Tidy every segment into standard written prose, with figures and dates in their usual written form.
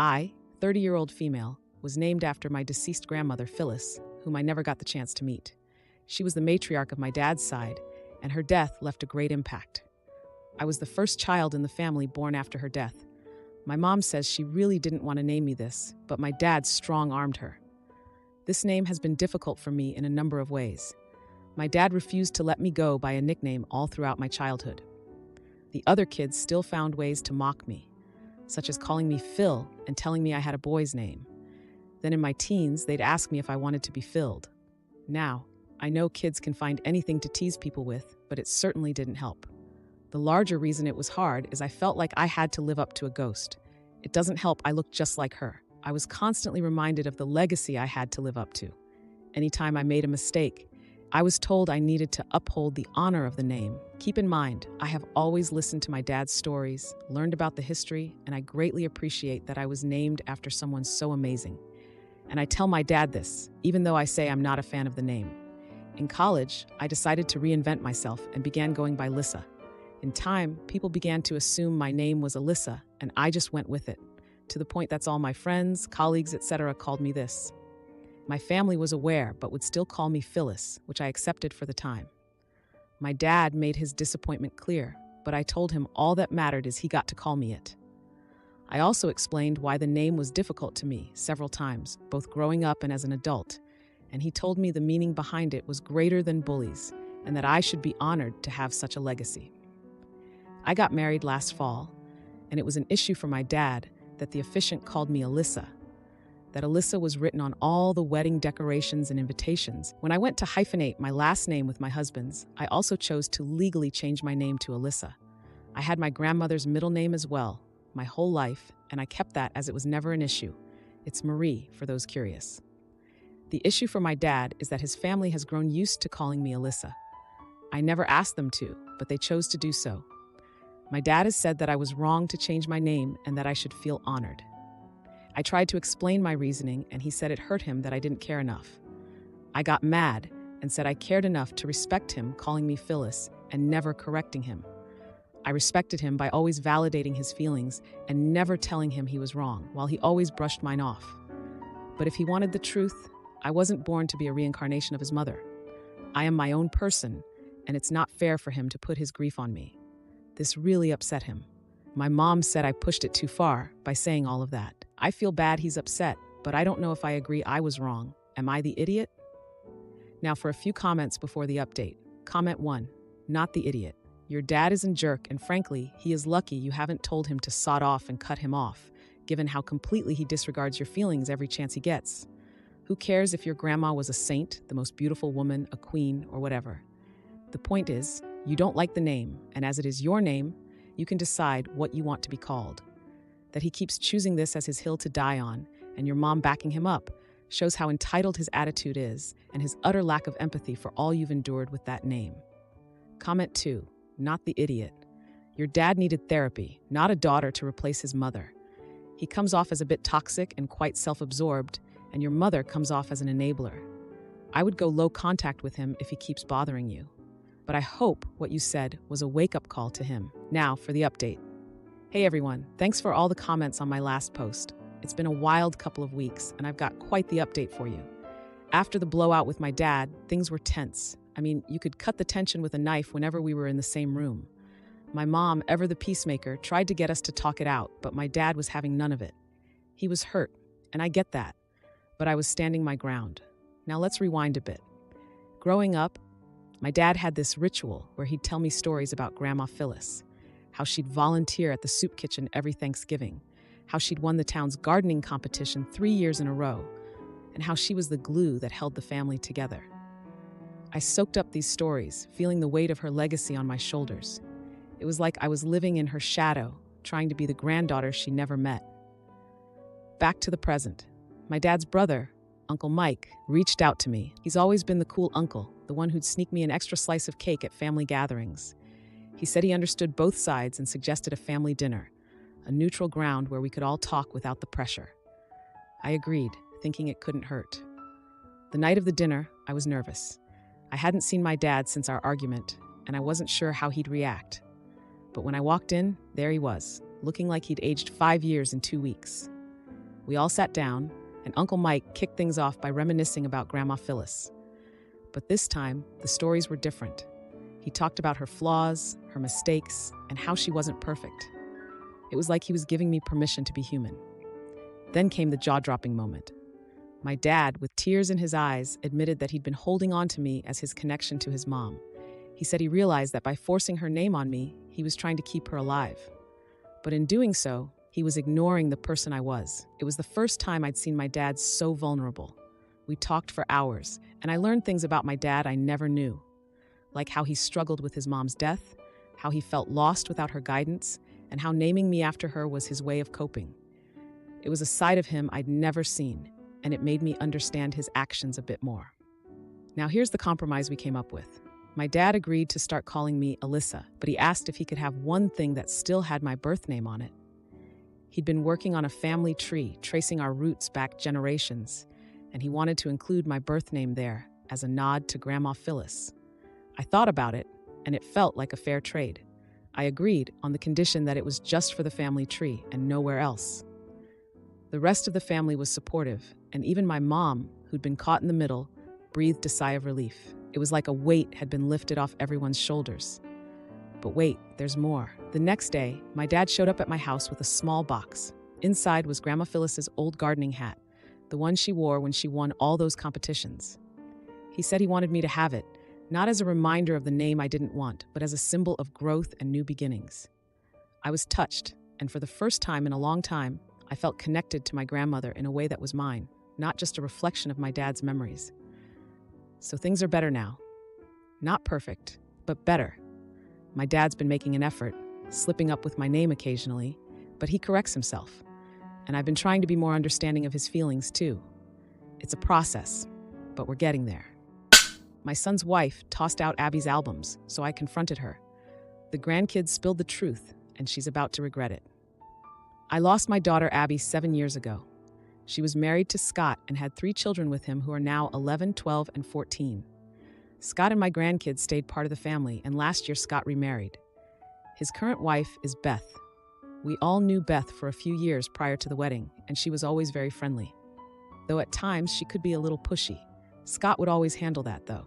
I, 30-year-old female, was named after my deceased grandmother, Phyllis, whom I never got the chance to meet. She was the matriarch of my dad's side, and her death left a great impact. I was the first child in the family born after her death. My mom says she really didn't want to name me this, but my dad strong-armed her. This name has been difficult for me in a number of ways. My dad refused to let me go by a nickname all throughout my childhood. The other kids still found ways to mock me, such as calling me Phil and telling me I had a boy's name. Then in my teens, they'd ask me if I wanted to be Philled. Now, I know kids can find anything to tease people with, but it certainly didn't help. The larger reason it was hard is I felt like I had to live up to a ghost. It doesn't help I looked just like her. I was constantly reminded of the legacy I had to live up to. Anytime I made a mistake, I was told I needed to uphold the honor of the name. Keep in mind, I have always listened to my dad's stories, learned about the history, and I greatly appreciate that I was named after someone so amazing. And I tell my dad this, even though I say I'm not a fan of the name. In college, I decided to reinvent myself and began going by Lissa. In time, people began to assume my name was Alyssa, and I just went with it, to the point that's all my friends, colleagues, etc. called me this. My family was aware, but would still call me Phyllis, which I accepted for the time. My dad made his disappointment clear, but I told him all that mattered is he got to call me it. I also explained why the name was difficult to me several times, both growing up and as an adult, and he told me the meaning behind it was greater than bullies, and that I should be honored to have such a legacy. I got married last fall, and it was an issue for my dad that the officiant called me Alyssa, that Alyssa was written on all the wedding decorations and invitations. When I went to hyphenate my last name with my husband's, I also chose to legally change my name to Alyssa. I had my grandmother's middle name as well, my whole life, and I kept that as it was never an issue. It's Marie, for those curious. The issue for my dad is that his family has grown used to calling me Alyssa. I never asked them to, but they chose to do so. My dad has said that I was wrong to change my name and that I should feel honored. I tried to explain my reasoning, and he said it hurt him that I didn't care enough. I got mad and said I cared enough to respect him calling me Phyllis and never correcting him. I respected him by always validating his feelings and never telling him he was wrong, while he always brushed mine off. But if he wanted the truth, I wasn't born to be a reincarnation of his mother. I am my own person, and it's not fair for him to put his grief on me. This really upset him. My mom said I pushed it too far by saying all of that. I feel bad he's upset, but I don't know if I agree I was wrong. Am I the idiot? Now for a few comments before the update. Comment 1. Not the idiot. Your dad is a jerk, and frankly, he is lucky you haven't told him to sod off and cut him off, given how completely he disregards your feelings every chance he gets. Who cares if your grandma was a saint, the most beautiful woman, a queen, or whatever? The point is, you don't like the name, and as it is your name, you can decide what you want to be called. That he keeps choosing this as his hill to die on, and your mom backing him up, shows how entitled his attitude is and his utter lack of empathy for all you've endured with that name. Comment 2. Not the idiot. Your dad needed therapy, not a daughter to replace his mother. He comes off as a bit toxic and quite self-absorbed, and your mother comes off as an enabler. I would go low contact with him if he keeps bothering you. But I hope what you said was a wake-up call to him. Now for the update. Hey everyone, thanks for all the comments on my last post. It's been a wild couple of weeks, and I've got quite the update for you. After the blowout with my dad, things were tense. I mean, you could cut the tension with a knife whenever we were in the same room. My mom, ever the peacemaker, tried to get us to talk it out, but my dad was having none of it. He was hurt, and I get that, but I was standing my ground. Now let's rewind a bit. Growing up, my dad had this ritual where he'd tell me stories about Grandma Phyllis, how she'd volunteer at the soup kitchen every Thanksgiving, how she'd won the town's gardening competition 3 years in a row, and how she was the glue that held the family together. I soaked up these stories, feeling the weight of her legacy on my shoulders. It was like I was living in her shadow, trying to be the granddaughter she never met. Back to the present. My dad's brother, Uncle Mike, reached out to me. He's always been the cool uncle, the one who'd sneak me an extra slice of cake at family gatherings. He said he understood both sides and suggested a family dinner, a neutral ground where we could all talk without the pressure. I agreed, thinking it couldn't hurt. The night of the dinner, I was nervous. I hadn't seen my dad since our argument, and I wasn't sure how he'd react. But when I walked in, there he was, looking like he'd aged 5 years in 2 weeks. We all sat down, and Uncle Mike kicked things off by reminiscing about Grandma Phyllis. But this time, the stories were different. He talked about her flaws, her mistakes, and how she wasn't perfect. It was like he was giving me permission to be human. Then came the jaw-dropping moment. My dad, with tears in his eyes, admitted that he'd been holding on to me as his connection to his mom. He said he realized that by forcing her name on me, he was trying to keep her alive. But in doing so, he was ignoring the person I was. It was the first time I'd seen my dad so vulnerable. We talked for hours, and I learned things about my dad I never knew, like how he struggled with his mom's death, how he felt lost without her guidance, and how naming me after her was his way of coping. It was a side of him I'd never seen, and it made me understand his actions a bit more. Now here's the compromise we came up with. My dad agreed to start calling me Alyssa, but he asked if he could have one thing that still had my birth name on it. He'd been working on a family tree, tracing our roots back generations, and he wanted to include my birth name there as a nod to Grandma Phyllis. I thought about it, and it felt like a fair trade. I agreed on the condition that it was just for the family tree and nowhere else. The rest of the family was supportive, and even my mom, who'd been caught in the middle, breathed a sigh of relief. It was like a weight had been lifted off everyone's shoulders. But wait, there's more. The next day, my dad showed up at my house with a small box. Inside was Grandma Phyllis's old gardening hat, the one she wore when she won all those competitions. He said he wanted me to have it, not as a reminder of the name I didn't want, but as a symbol of growth and new beginnings. I was touched, and for the first time in a long time, I felt connected to my grandmother in a way that was mine, not just a reflection of my dad's memories. So things are better now. Not perfect, but better. My dad's been making an effort, slipping up with my name occasionally, but he corrects himself. And I've been trying to be more understanding of his feelings, too. It's a process, but we're getting there. My son's wife tossed out Abby's albums, so I confronted her. The grandkids spilled the truth, and she's about to regret it. I lost my daughter Abby 7 years ago. She was married to Scott and had 3 children with him who are now 11, 12, and 14. Scott and my grandkids stayed part of the family, and last year Scott remarried. His current wife is Beth. We all knew Beth for a few years prior to the wedding, and she was always very friendly. Though at times she could be a little pushy. Scott would always handle that, though.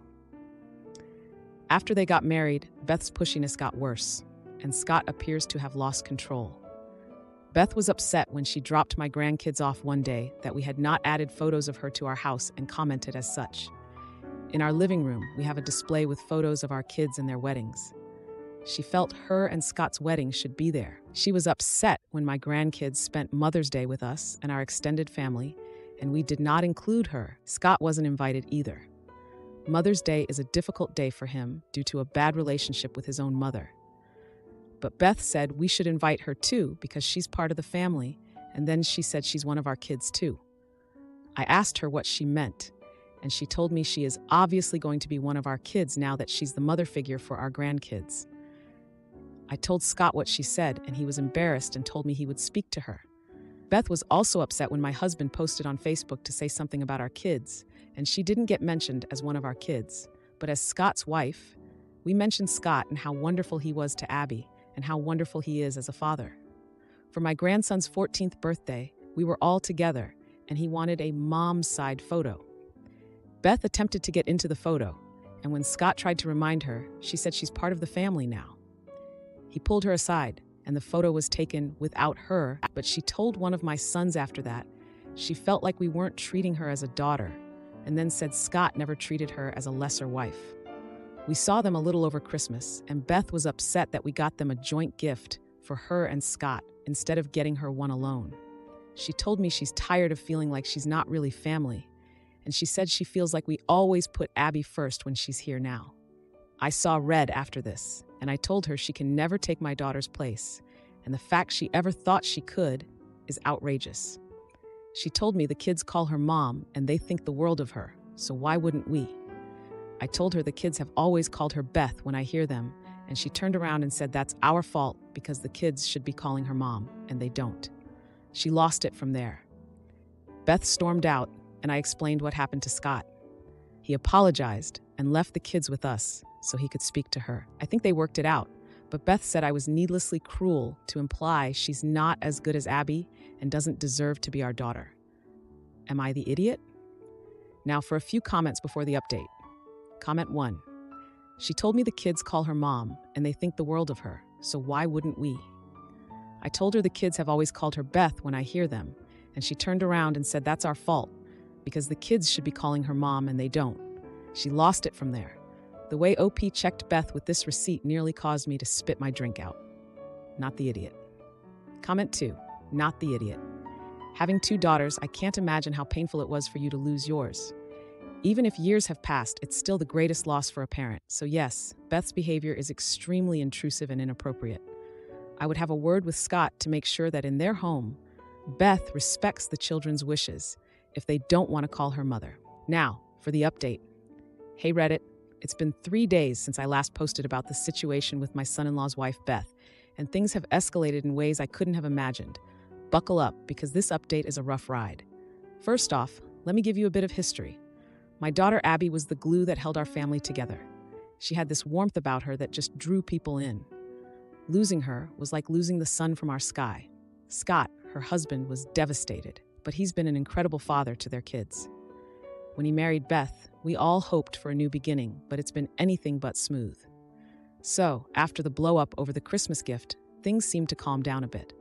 After they got married, Beth's pushiness got worse, and Scott appears to have lost control. Beth was upset when she dropped my grandkids off one day that we had not added photos of her to our house and commented as such. In our living room, we have a display with photos of our kids and their weddings. She felt her and Scott's wedding should be there. She was upset when my grandkids spent Mother's Day with us and our extended family, and we did not include her. Scott wasn't invited either. Mother's Day is a difficult day for him due to a bad relationship with his own mother. But Beth said we should invite her too because she's part of the family, and then she said she's one of our kids too. I asked her what she meant, and she told me she is obviously going to be one of our kids now that she's the mother figure for our grandkids. I told Scott what she said, and he was embarrassed and told me he would speak to her. Beth was also upset when my husband posted on Facebook to say something about our kids, and she didn't get mentioned as one of our kids. But as Scott's wife, we mentioned Scott and how wonderful he was to Abby, and how wonderful he is as a father. For my grandson's 14th birthday, we were all together, and he wanted a mom's side photo. Beth attempted to get into the photo, and when Scott tried to remind her, she said she's part of the family now. He pulled her aside, and the photo was taken without her, but she told one of my sons after that she felt like we weren't treating her as a daughter, and then said Scott never treated her as a lesser wife. We saw them a little over Christmas, and Beth was upset that we got them a joint gift for her and Scott instead of getting her one alone. She told me she's tired of feeling like she's not really family, and she said she feels like we always put Abby first when she's here now. I saw red after this, and I told her she can never take my daughter's place, and the fact she ever thought she could is outrageous. She told me the kids call her mom, and they think the world of her, so why wouldn't we? I told her the kids have always called her Beth when I hear them, and she turned around and said that's our fault because the kids should be calling her mom, and they don't. She lost it from there. Beth stormed out, and I explained what happened to Scott. He apologized and left the kids with us so he could speak to her. I think they worked it out, but Beth said I was needlessly cruel to imply she's not as good as Abby, and doesn't deserve to be our daughter. Am I the idiot? Now for a few comments before the update. Comment 1. She told me the kids call her mom and they think the world of her, so why wouldn't we? I told her the kids have always called her Beth when I hear them, and she turned around and said that's our fault, because the kids should be calling her mom and they don't. She lost it from there. The way OP checked Beth with this receipt nearly caused me to spit my drink out. Not the idiot. Comment 2. Not the idiot. Having 2 daughters, I can't imagine how painful it was for you to lose yours. Even if years have passed, it's still the greatest loss for a parent. So yes, Beth's behavior is extremely intrusive and inappropriate. I would have a word with Scott to make sure that in their home, Beth respects the children's wishes if they don't want to call her mother. Now, for the update. Hey Reddit, it's been 3 days since I last posted about the situation with my son-in-law's wife, Beth, and things have escalated in ways I couldn't have imagined. Buckle up, because this update is a rough ride. First off, let me give you a bit of history. My daughter Abby was the glue that held our family together. She had this warmth about her that just drew people in. Losing her was like losing the sun from our sky. Scott, her husband, was devastated, but he's been an incredible father to their kids. When he married Beth, we all hoped for a new beginning, but it's been anything but smooth. So, after the blow-up over the Christmas gift, things seemed to calm down a bit.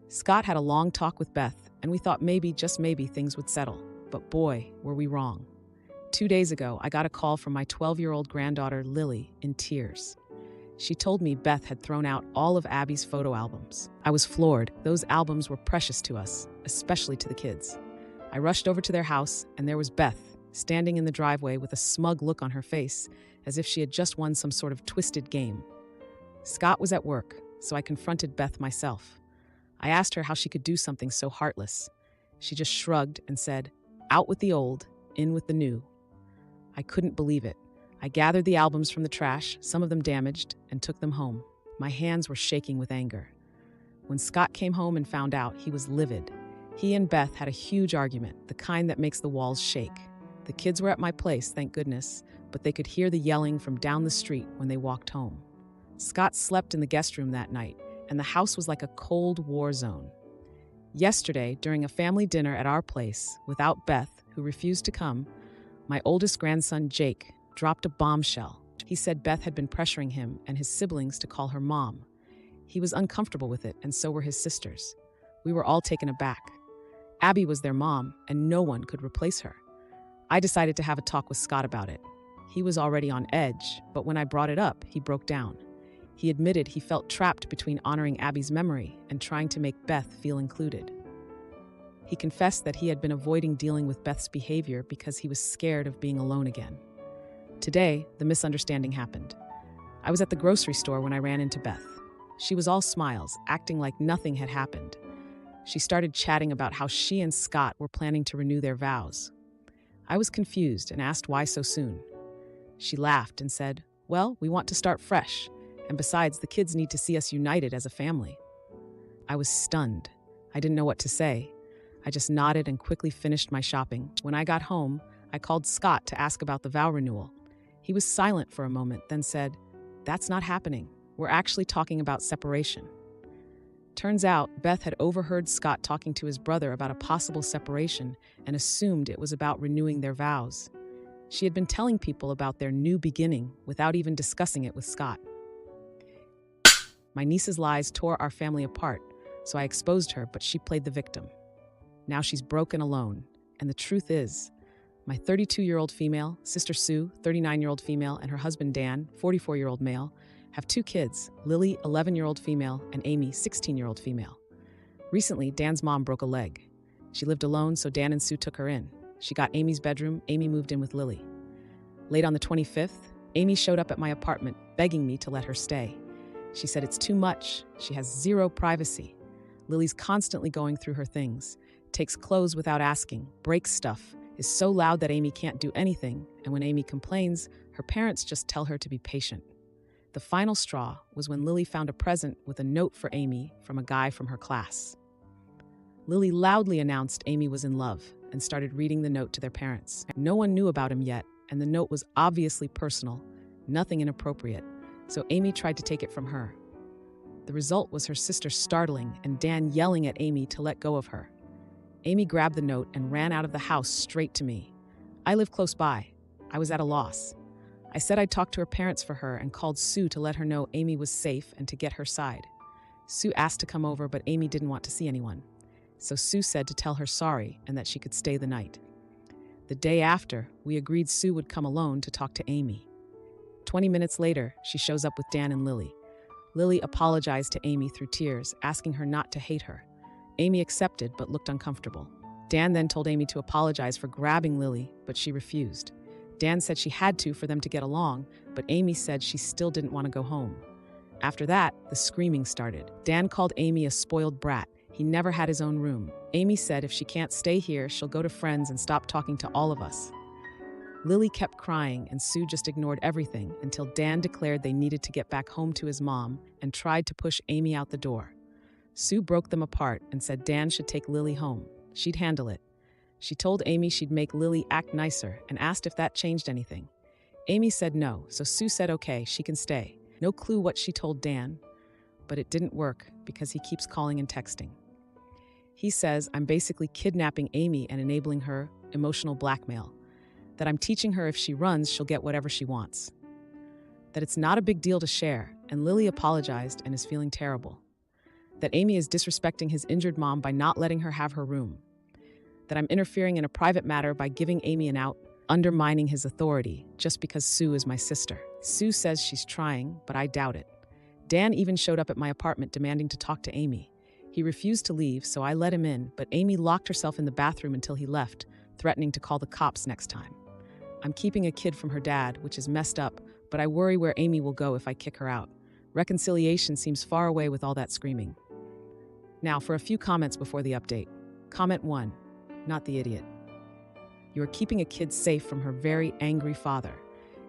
Scott had a long talk with Beth, and we thought maybe, just maybe, things would settle. But boy, were we wrong. 2 days ago, I got a call from my 12-year-old granddaughter, Lily, in tears. She told me Beth had thrown out all of Abby's photo albums. I was floored. Those albums were precious to us, especially to the kids. I rushed over to their house, and there was Beth, standing in the driveway with a smug look on her face, as if she had just won some sort of twisted game. Scott was at work, so I confronted Beth myself. I asked her how she could do something so heartless. She just shrugged and said, "Out with the old, in with the new." I couldn't believe it. I gathered the albums from the trash, some of them damaged, and took them home. My hands were shaking with anger. When Scott came home and found out, he was livid. He and Beth had a huge argument, the kind that makes the walls shake. The kids were at my place, thank goodness, but they could hear the yelling from down the street when they walked home. Scott slept in the guest room that night, and the house was like a cold war zone. Yesterday, during a family dinner at our place, without Beth, who refused to come, my oldest grandson, Jake, dropped a bombshell. He said Beth had been pressuring him and his siblings to call her mom. He was uncomfortable with it, and so were his sisters. We were all taken aback. Abby was their mom, and no one could replace her. I decided to have a talk with Scott about it. He was already on edge, but when I brought it up, he broke down. He admitted he felt trapped between honoring Abby's memory and trying to make Beth feel included. He confessed that he had been avoiding dealing with Beth's behavior because he was scared of being alone again. Today, the misunderstanding happened. I was at the grocery store when I ran into Beth. She was all smiles, acting like nothing had happened. She started chatting about how she and Scott were planning to renew their vows. I was confused and asked why so soon. She laughed and said, "Well, we want to start fresh, and besides, the kids need to see us united as a family." I was stunned. I didn't know what to say. I just nodded and quickly finished my shopping. When I got home, I called Scott to ask about the vow renewal. He was silent for a moment, then said, "That's not happening. We're actually talking about separation." Turns out, Beth had overheard Scott talking to his brother about a possible separation and assumed it was about renewing their vows. She had been telling people about their new beginning without even discussing it with Scott. My niece's lies tore our family apart, so I exposed her, but she played the victim. Now she's broken alone, and the truth is, my 32-year-old female, sister Sue, 39-year-old female, and her husband Dan, 44-year-old male, have 2 kids, Lily, 11-year-old female, and Amy, 16-year-old female. Recently, Dan's mom broke a leg. She lived alone, so Dan and Sue took her in. She got Amy's bedroom. Amy moved in with Lily. Late on the 25th, Amy showed up at my apartment, begging me to let her stay. She said it's too much. She has zero privacy. Lily's constantly going through her things, takes clothes without asking, breaks stuff, is so loud that Amy can't do anything, and when Amy complains, her parents just tell her to be patient. The final straw was when Lily found a present with a note for Amy from a guy from her class. Lily loudly announced Amy was in love and started reading the note to their parents. No one knew about him yet, and the note was obviously personal, nothing inappropriate, so Amy tried to take it from her. The result was her sister startling and Dan yelling at Amy to let go of her. Amy grabbed the note and ran out of the house straight to me. I live close by. I was at a loss. I said I'd talk to her parents for her and called Sue to let her know Amy was safe and to get her side. Sue asked to come over, but Amy didn't want to see anyone. So Sue said to tell her sorry and that she could stay the night. The day after, we agreed Sue would come alone to talk to Amy. 20 minutes later, she shows up with Dan and Lily. Lily apologized to Amy through tears, asking her not to hate her. Amy accepted but looked uncomfortable. Dan then told Amy to apologize for grabbing Lily, but she refused. Dan said she had to for them to get along, but Amy said she still didn't want to go home. After that, the screaming started. Dan called Amy a spoiled brat. He never had his own room. Amy said if she can't stay here, she'll go to friends and stop talking to all of us. Lily kept crying and Sue just ignored everything until Dan declared they needed to get back home to his mom and tried to push Amy out the door. Sue broke them apart and said Dan should take Lily home. She'd handle it. She told Amy she'd make Lily act nicer and asked if that changed anything. Amy said no, so Sue said okay, she can stay. No clue what she told Dan, but it didn't work because he keeps calling and texting. He says I'm basically kidnapping Amy and enabling her emotional blackmail, that I'm teaching her if she runs, she'll get whatever she wants, that it's not a big deal to share, and Lily apologized and is feeling terrible, that Amy is disrespecting his injured mom by not letting her have her room, that I'm interfering in a private matter by giving Amy an out, undermining his authority just because Sue is my sister. Sue says she's trying, but I doubt it. Dan even showed up at my apartment demanding to talk to Amy. He refused to leave, so I let him in, but Amy locked herself in the bathroom until he left, threatening to call the cops next time. I'm keeping a kid from her dad, which is messed up, but I worry where Amy will go if I kick her out. Reconciliation seems far away with all that screaming. Now, for a few comments before the update. Comment 1. Not the idiot. You are keeping a kid safe from her very angry father.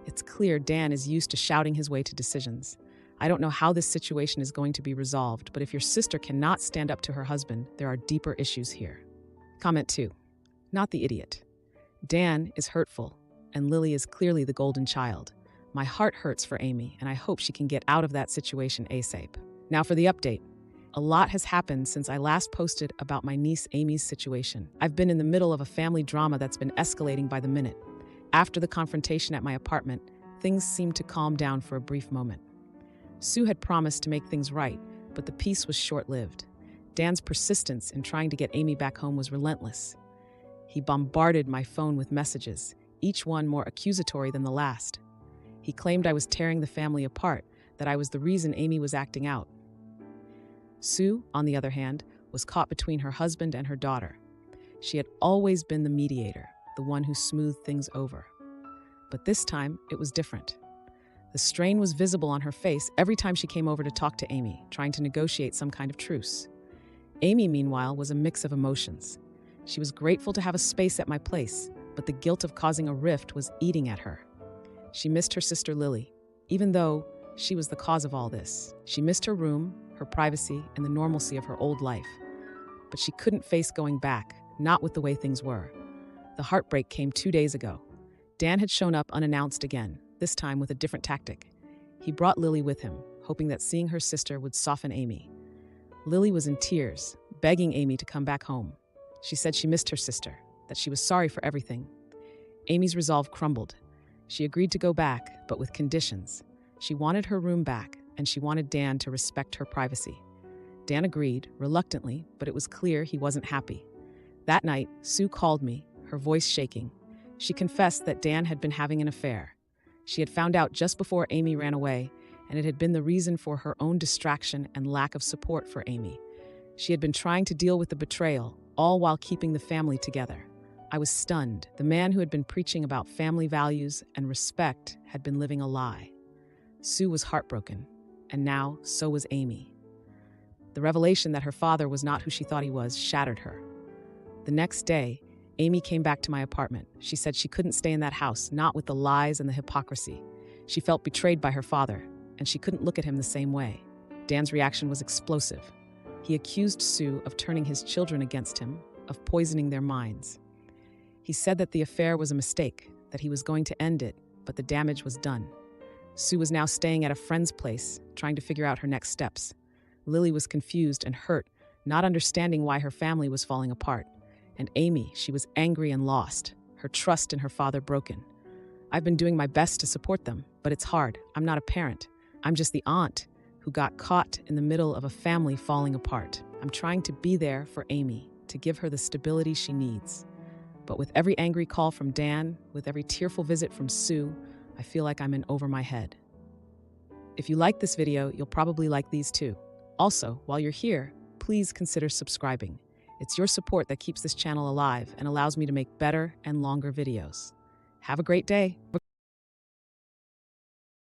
It's clear Dan is used to shouting his way to decisions. I don't know how this situation is going to be resolved, but if your sister cannot stand up to her husband, there are deeper issues here. Comment 2. Not the idiot. Dan is hurtful, and Lily is clearly the golden child. My heart hurts for Amy, and I hope she can get out of that situation ASAP. Now for the update. A lot has happened since I last posted about my niece Amy's situation. I've been in the middle of a family drama that's been escalating by the minute. After the confrontation at my apartment, things seemed to calm down for a brief moment. Sue had promised to make things right, but the peace was short-lived. Dan's persistence in trying to get Amy back home was relentless. He bombarded my phone with messages, each one more accusatory than the last. He claimed I was tearing the family apart, that I was the reason Amy was acting out. Sue, on the other hand, was caught between her husband and her daughter. She had always been the mediator, the one who smoothed things over. But this time, it was different. The strain was visible on her face every time she came over to talk to Amy, trying to negotiate some kind of truce. Amy, meanwhile, was a mix of emotions. She was grateful to have a space at my place, but the guilt of causing a rift was eating at her. She missed her sister Lily, even though she was the cause of all this. She missed her room, her privacy, and the normalcy of her old life. But she couldn't face going back, not with the way things were. The heartbreak came 2 days ago. Dan had shown up unannounced again, this time with a different tactic. He brought Lily with him, hoping that seeing her sister would soften Amy. Lily was in tears, begging Amy to come back home. She said she missed her sister, that she was sorry for everything. Amy's resolve crumbled. She agreed to go back, but with conditions. She wanted her room back, and she wanted Dan to respect her privacy. Dan agreed, reluctantly, but it was clear he wasn't happy. That night, Sue called me, her voice shaking. She confessed that Dan had been having an affair. She had found out just before Amy ran away, and it had been the reason for her own distraction and lack of support for Amy. She had been trying to deal with the betrayal, all while keeping the family together. I was stunned. The man who had been preaching about family values and respect had been living a lie. Sue was heartbroken, and now so was Amy. The revelation that her father was not who she thought he was shattered her. The next day, Amy came back to my apartment. She said she couldn't stay in that house, not with the lies and the hypocrisy. She felt betrayed by her father, and she couldn't look at him the same way. Dan's reaction was explosive. He accused Sue of turning his children against him, of poisoning their minds. He said that the affair was a mistake, that he was going to end it, but the damage was done. Sue was now staying at a friend's place, trying to figure out her next steps. Lily was confused and hurt, not understanding why her family was falling apart. And Amy, she was angry and lost, her trust in her father broken. I've been doing my best to support them, but it's hard. I'm not a parent. I'm just the aunt who got caught in the middle of a family falling apart. I'm trying to be there for Amy, to give her the stability she needs. But with every angry call from Dan, with every tearful visit from Sue, I feel like I'm in over my head. If you like this video, you'll probably like these too. Also, while you're here, please consider subscribing. It's your support that keeps this channel alive and allows me to make better and longer videos. Have a great day.